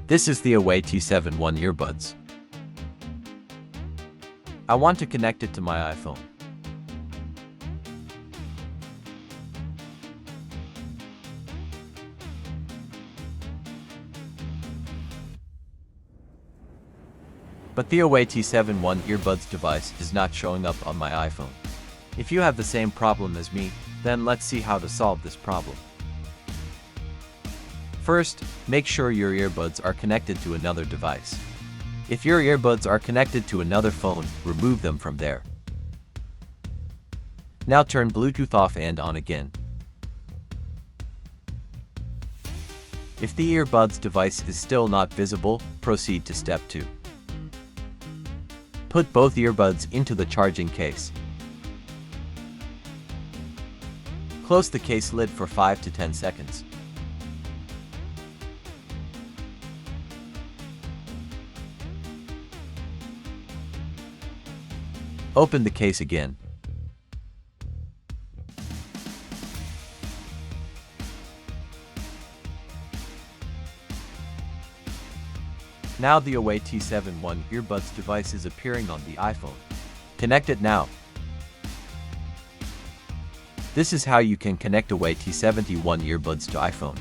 This is the Awei T71 Earbuds. I want to connect it to my iPhone. But the Awei T71 Earbuds device is not showing up on my iPhone. If you have the same problem as me, then let's see how to solve this problem. First, make sure your earbuds are connected to another device. If your earbuds are connected to another phone, remove them from there. Now turn Bluetooth off and on again. If the earbuds device is still not visible, proceed to step 2. Put both earbuds into the charging case. Close the case lid for 5 to 10 seconds. Open the case again. Now the Awei T71 Earbuds device is appearing on the iPhone. Connect it now. This is how you can connect Awei T71 Earbuds to iPhone.